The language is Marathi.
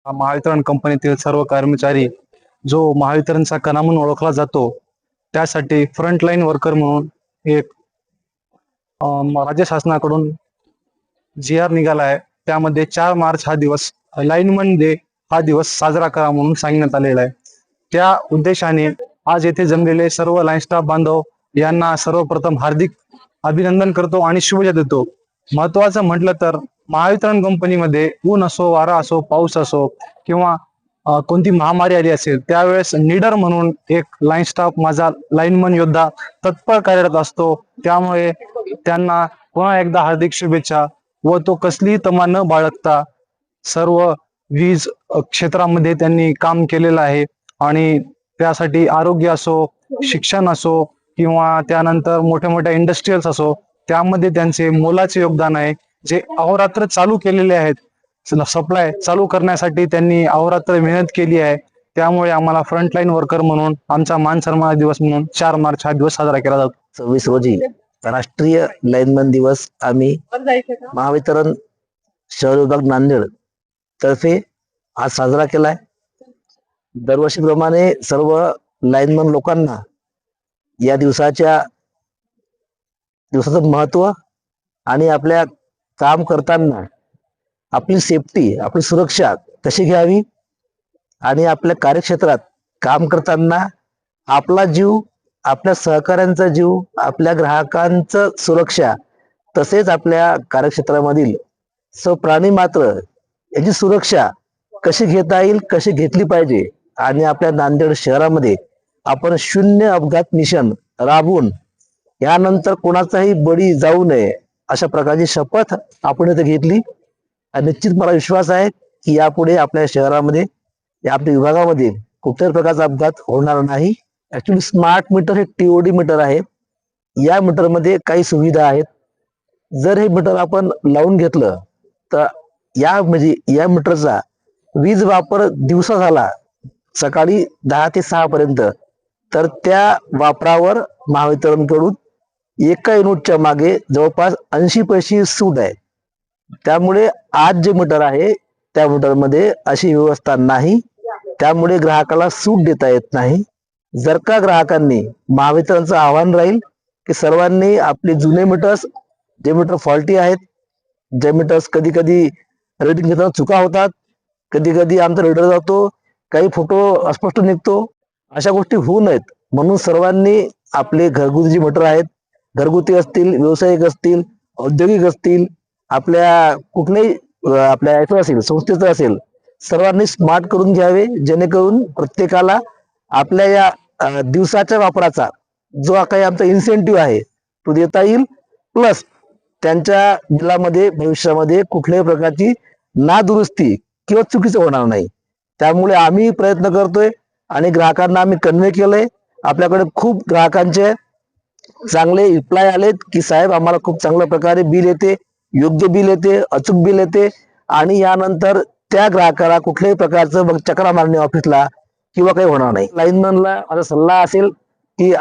महावितरण कंपनीतील सर्व कर्मचारी जो महावितरणचा कणा म्हणून ओळखला जातो, त्यासाठी फ्रंटलाईन वर्कर म्हणून एक राज्य शासनाकडून GR निघाला आहे. त्यामध्ये 4 मार्च हा दिवस लाईनमन डे हा दिवस साजरा करा म्हणून सांगण्यात आलेला आहे. त्या उद्देशाने आज येथे जमलेले सर्व लाईन स्टाफ बांधव यांना सर्वप्रथम हार्दिक अभिनंदन करतो आणि शुभेच्छा देतो. महत्वाचं म्हटलं तर महावितरण कंपनीमध्ये ऊन असो, वारा असो, पाऊस असो किंवा कोणती महामारी आली असेल, त्यावेळेस लीडर म्हणून एक लाईन स्टाफ माझा लाईनमन योद्धा तत्पर कार्यरत असतो. त्यामुळे त्यांना पुन्हा एकदा हार्दिक शुभेच्छा व तो कसलीही तमा न बाळगता सर्व वीज क्षेत्रामध्ये त्यांनी काम केलेलं आहे आणि त्यासाठी आरोग्य असो, शिक्षण असो किंवा त्यानंतर मोठ्या मोठ्या इंडस्ट्रीयल्स असो, त्यामध्ये त्यांचे मोलाचे योगदान आहे. जे अहोरात्र चालू केलेले आहेत, सप्लाय चालू करण्यासाठी त्यांनी अहोरात्र मेहनत केली आहे. त्यामुळे आम्हाला फ्रंटलाईन वर्कर म्हणून आमचा मान सन्मान दिवस म्हणून 4 मार्च हा दिवस साजरा केला जातो. 26 रोजी राष्ट्रीय लाईनमन दिवस आम्ही महावितरण शहर विभाग नांदेड तर्फे आज साजरा केलाय. दरवर्षीप्रमाणे सर्व लाईनमन लोकांना या दिवसाचं महत्व आणि आपल्या काम करताना आपली सेफ्टी, आपली सुरक्षा कशी घ्यावी आणि आपल्या कार्यक्षेत्रात काम करताना आपला जीव, आपल्या सहकाऱ्यांचा जीव, आपल्या ग्राहकांचं सुरक्षा, तसेच आपल्या कार्यक्षेत्रामधील प्राणी मात्र याची सुरक्षा कशी घेता येईल, कशी घेतली पाहिजे आणि आपल्या नांदेड शहरामध्ये आपण 0 अपघात मिशन राबवून यानंतर कोणाचाही बळी जाऊ नये अशा प्रकारची शपथ आपण इथे घेतली. आणि निश्चित मला विश्वास आहे की यापुढे आपल्या शहरामध्ये, आपल्या विभागामध्ये कुठल्याही प्रकारचा अपघात होणार नाही. ऍक्च्युली स्मार्ट मीटर हे TOD मीटर आहे. या मीटरमध्ये काही सुविधा आहेत. जर हे मीटर आपण लावून घेतलं तर या मीटरचा वीज वापर दिवसा झाला सकाळी 10 ते 6 पर्यंत, तर त्या वापरावर महावितरणकडून एका युनिटच्या मागे जवळपास 80 पैसे सूट आहे. त्यामुळे आज जे मीटर आहे त्या मीटरमध्ये अशी व्यवस्था नाही. त्यामुळे ग्राहकाला सूट देता येत नाही. जर का ग्राहकांनी, महावितरणचं आव्हान राहील की सर्वांनी आपले जुने मीटर्स, जे मीटर फॉल्टी आहेत, जे मीटर्स कधी कधी रेडिंग घेताना चुका होतात, कधी कधी आमचा रीडर जातो, काही फोटो अस्पष्ट निघतो, अशा गोष्टी होऊ नयेत म्हणून सर्वांनी आपले घरगुती जे मीटर आहेत, घरगुती असतील, व्यावसायिक असतील, औद्योगिक असतील, आपल्या कुठल्याही आपल्या याचं असेल, संस्थेचं असेल, सर्वांनी स्मार्ट करून घ्यावे, जेणेकरून प्रत्येकाला आपल्या या दिवसाच्या वापराचा जो काही आमचा इन्सेंटिव्ह आहे तो देता येईल. प्लस त्यांच्या बिलामध्ये भविष्यामध्ये कुठल्याही प्रकारची नादुरुस्ती किंवा चुकीचं होणार नाही. त्यामुळे आम्ही प्रयत्न करतोय आणि ग्राहकांना आम्ही कन्वे केलंय. आपल्याकडे खूप ग्राहकांचे चांगले रिप्लाय आलेत की साहेब आम्हाला खूप चांगल्या प्रकारे बिल येते, योग्य बिल येते, अचूक बिल येते आणि यानंतर त्या ग्राहकाला कुठल्याही प्रकारचं चक्रा मारणे ऑफिसला किंवा काही होणार नाही. लाईनमनला माझा सल्ला असेल की